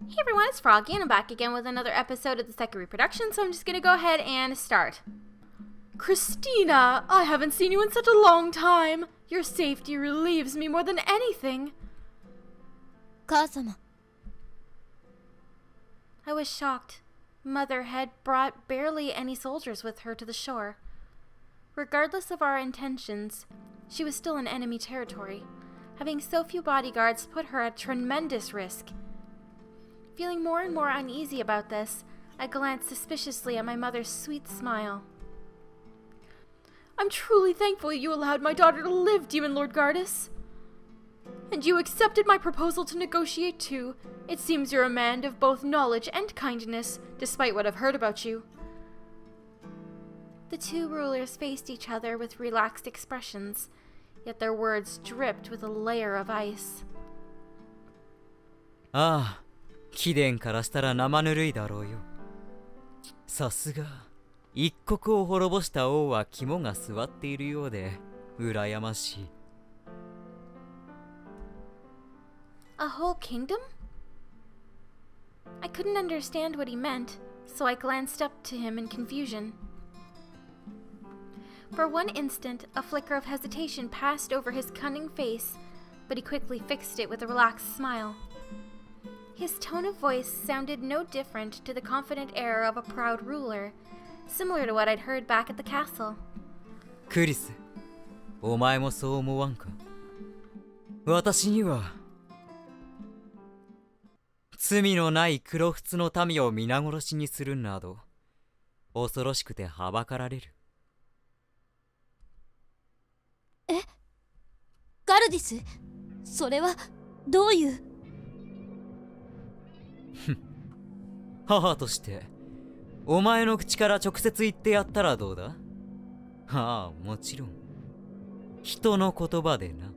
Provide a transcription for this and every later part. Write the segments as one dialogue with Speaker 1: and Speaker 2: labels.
Speaker 1: Hey everyone, it's Froggy, and I'm back again with another episode of the second Reproduction, so I'm just gonna go ahead and start. Christina, I haven't seen you in such a long time. Your safety relieves me more than anything.
Speaker 2: Kasama.
Speaker 1: I was shocked. Mother had brought barely any soldiers with her to the shore. Regardless of our intentions, she was still in enemy territory. Having so few bodyguards put her at tremendous risk. Feeling more and more uneasy about this, I glanced suspiciously at my mother's sweet smile. I'm truly thankful you allowed my daughter to live, Demon Lord Gardis. And you accepted my proposal to negotiate too. It seems you're a man of both knowledge and kindness, despite what I've heard about you. The two rulers faced each other with relaxed expressions, yet their words dripped with a layer of ice.
Speaker 3: ああ、貴殿からしたら生ぬるいだろうよ。さすが、一国を滅ぼした王は肝が据わっているようで、羨ましい。
Speaker 1: A whole kingdom? I couldn't understand what he meant, so I glanced up to him in confusion. For one instant, a flicker of hesitation passed over his cunning face, but he quickly fixed it with a relaxed smile. His tone of voice sounded no different to the confident air of a proud ruler, similar to what I'd heard back at the castle.
Speaker 3: クリス、お前もそう思わんか？私には罪のない黒仏の民を皆殺しにするなど恐ろしくてはばかられる。
Speaker 2: え？ガルディス？それはどういう？
Speaker 3: 母としてお前の口から直接言ってやったらどうだ？ああ、もちろん人の言葉でな。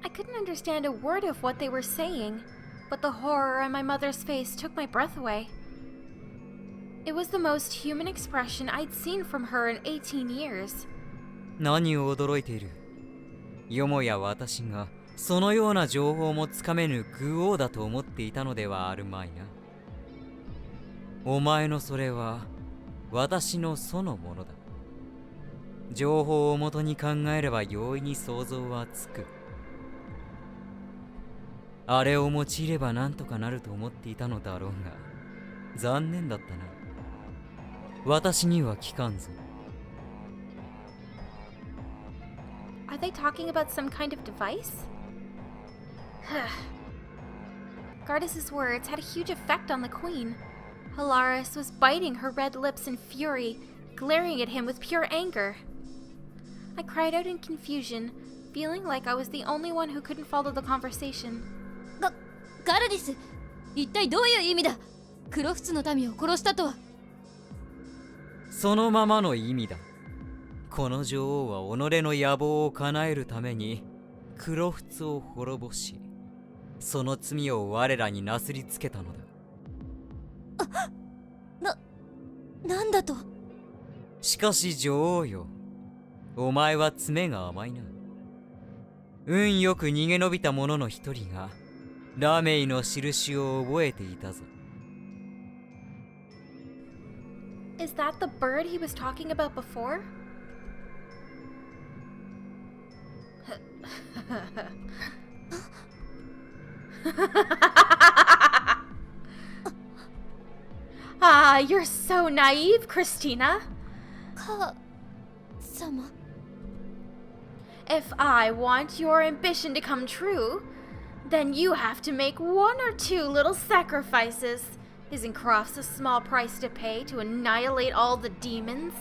Speaker 1: I couldn't understand a word of what they were saying, but the horror on my mother's face took my breath away. It was the most human expression I'd seen from her in 18 years.
Speaker 3: 何を驚いている？よもや私がそのような情報もつかめぬ愚王だと思っていたのではあるまいな。お前のそれは私のそのものだ。情報をもとに考えれば容易に想像はつく。あれを用いればなんとかなると思っていたのだろうが、残念だったな。私には聞かんぞ。
Speaker 1: Are they talking about some kind of device? Gardis' words had a huge effect on the queen. Helaris was biting her red lips in fury, glaring at him with pure anger. I cried out in confusion, feeling like I was the only one who couldn't follow the conversation.
Speaker 2: ガルディス、一体どういう意味だ？黒仏の民を殺したとは。
Speaker 3: そのままの意味だ。この女王は己の野望を叶えるために黒仏を滅ぼし、その罪を我らになすりつけたのだ。
Speaker 2: なんだと？
Speaker 3: しかし女王よ、お前は爪が甘いな。運よく逃げ延びた者の一人がラメイの印を覚えていたぞ。
Speaker 1: Is that the bird he was talking about before? Ah, you're so naive, Christina.
Speaker 2: 様。
Speaker 1: If I want your ambition to come true, then you have to make one or two little sacrifices. Isn't Crofts a small price to pay to annihilate all the demons?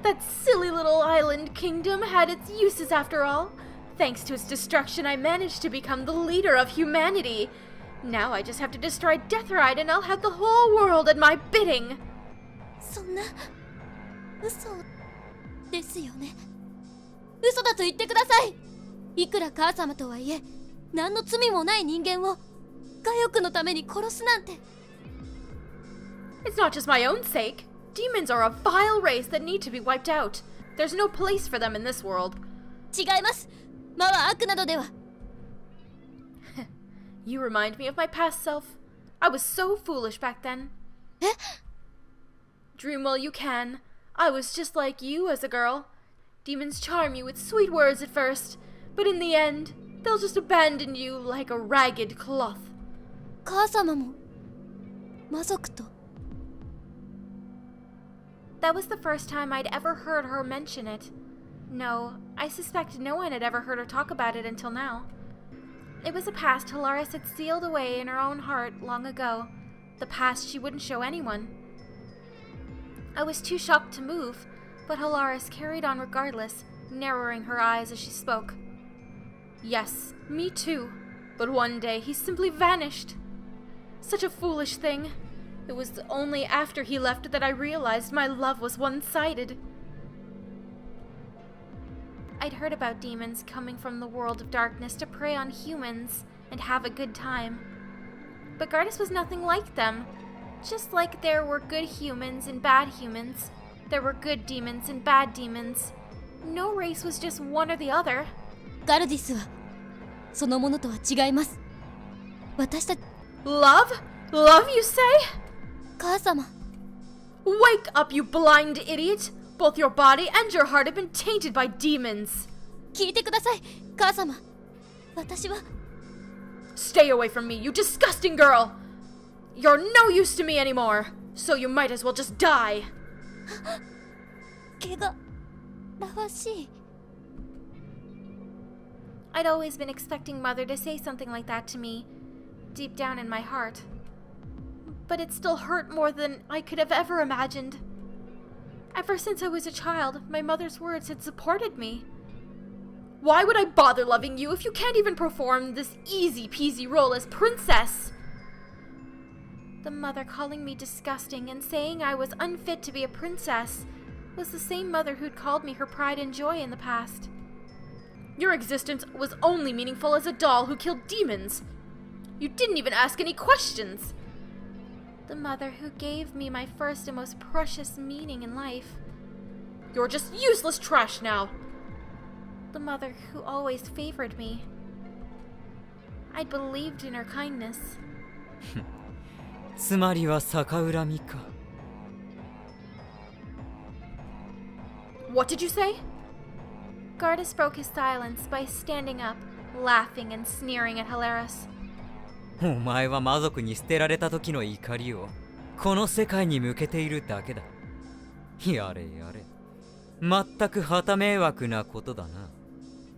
Speaker 1: That silly little island kingdom had its uses after all. Thanks to its destruction, I managed to become the leader of humanity. Now I just have to destroy Deathrite and I'll have the whole world at my bidding.
Speaker 2: そんな嘘ですよね。嘘だと言ってください。いくら母様とはいえ、何の罪もない人間を我欲のために殺すなんて。
Speaker 1: It's not just my own sake. Demons are a vile race that need to be wiped out. There's no place for them in this world.
Speaker 2: 違います。魔は悪などでは。
Speaker 1: You remind me of my past self. I was so foolish back then.
Speaker 2: え
Speaker 1: Dream while you can. I was just like you as a girl. Demons charm you with sweet words at first, but in the end, they'll just abandon you like a ragged cloth.
Speaker 2: 母様も魔族と。
Speaker 1: That was the first time I'd ever heard her mention it. No, I suspect no one had ever heard her talk about it until now. It was a past Helaris had sealed away in her own heart long ago, the past she wouldn't show anyone. I was too shocked to move, but Helaris carried on regardless, narrowing her eyes as she spoke. Yes, me too, but one day he simply vanished. Such a foolish thing. It was only after he left that I realized my love was one-sided. I'd heard about demons coming from the world of darkness to prey on humans and have a good time. But Gardis was nothing like them. Just like there were good humans and bad humans, there were good demons and bad demons. No race was just one or the other.
Speaker 2: ガルディスはそのものとは違います。私たち
Speaker 1: Love? Love, you say?
Speaker 2: 母様。
Speaker 1: Wake up, you blind idiot! Both your body and your heart have been tainted by demons.
Speaker 2: 聞いてください、母様。私は
Speaker 1: Stay away from me, you disgusting girl! You're no use to me anymore, so you might as well just die.
Speaker 2: 怪我らわしい。
Speaker 1: I'd always been expecting Mother to say something like that to me, deep down in my heart. But it still hurt more than I could have ever imagined. Ever since I was a child, my mother's words had supported me. Why would I bother loving you if you can't even perform this easy-peasy role as princess? The mother calling me disgusting and saying I was unfit to be a princess was the same mother who'd called me her pride and joy in the past. Your existence was only meaningful as a doll who killed demons. You didn't even ask any questions. The mother who gave me my first and most precious meaning in life. You're just useless trash now. The mother who always favored me. I'd believed in her kindness.
Speaker 3: つまりは逆恨みか。
Speaker 1: What did you say? Gardis broke his silence by standing up, laughing and sneering at Helaris.
Speaker 3: お前は魔族に捨てられた時の怒りをこの世界に向けているだけだ。やれやれ。全く旗迷惑なことだな。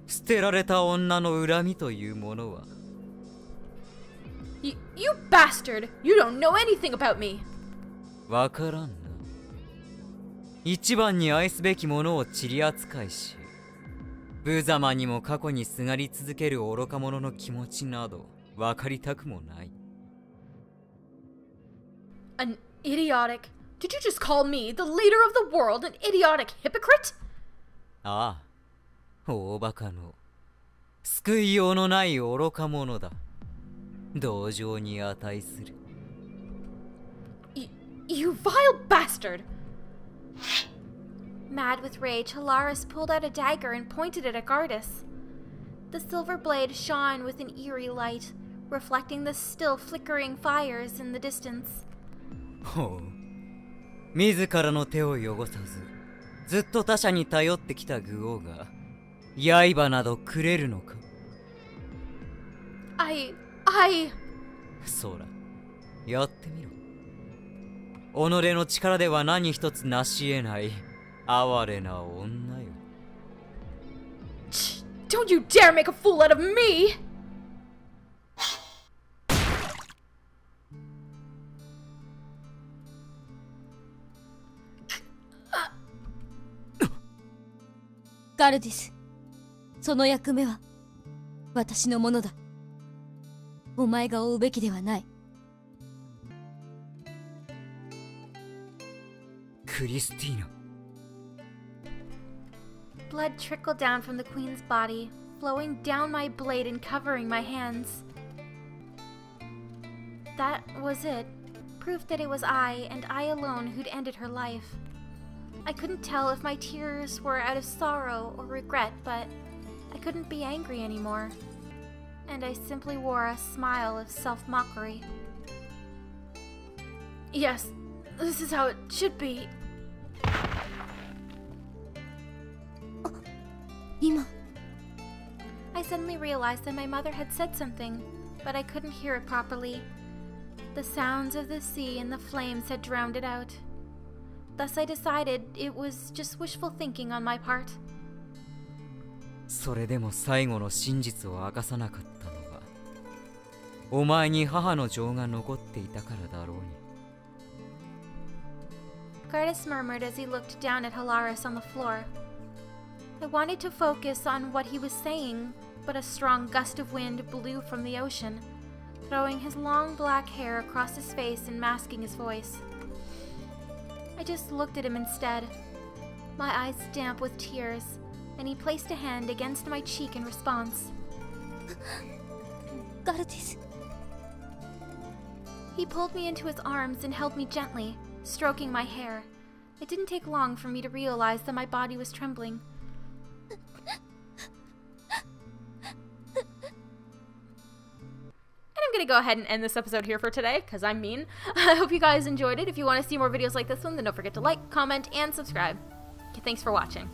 Speaker 3: 捨てられた女の恨みというものは。
Speaker 1: You bastard! You don't know anything about me!
Speaker 3: わからんな。一番に愛すべきものを塵扱いし、無様にも過去にすがり続ける愚か者の気持ちなどわかりたくもない。
Speaker 1: An idiotic? Did you just call me, the leader of the world, an idiotic hypocrite?
Speaker 3: ああ、大バカの救いようのない愚か者だ。同情に値する。
Speaker 1: You vile bastard! Mad with rage, Helaris pulled out a dagger and pointed it at Gardis. The silver blade shone with an eerie light, reflecting the still flickering fires in the distance.
Speaker 3: ほう。自らの手を汚さず、ずっと他者に頼ってきた愚王が、刃などくれるのか。そら、やってみろ。己の力では何一つ成し得ない哀れな女よ。
Speaker 1: Don't you dare make a fool out of me!
Speaker 2: 「ガルディス、その役目は私のものだ。お前が負うべきではない。」
Speaker 3: クリスティーナ。
Speaker 1: Blood trickled down from the queen's body, flowing down my blade and covering my hands. That was it. Proof that it was I, and I alone, who'd ended her life. I couldn't tell if my tears were out of sorrow or regret, but I couldn't be angry anymore, and I simply wore a smile of self-mockery. Yes, this is how it should be.
Speaker 2: 今
Speaker 1: I suddenly realized that my mother had said something, but I couldn't hear it properly. The sounds of the sea and the flames had drowned it out. Thus I decided it was just wishful thinking on my part.
Speaker 3: それでも最後の真実を明かさなかったのはお前に母の情が残っていたからだろうに。
Speaker 1: Gardis murmured as he looked down at Helaris on the floor. I wanted to focus on what he was saying, but a strong gust of wind blew from the ocean, throwing his long black hair across his face and masking his voice. I just looked at him instead, my eyes damp with tears, and he placed a hand against my cheek in response.
Speaker 2: ガルティス
Speaker 1: He pulled me into his arms and held me gently, stroking my hair. It didn't take long for me to realize that my body was trembling. I'm going to go ahead and end this episode here for today, because I'm mean. I hope you guys enjoyed it. If you want to see more videos like this one, then don't forget to like, comment, and subscribe. Okay, thanks for watching.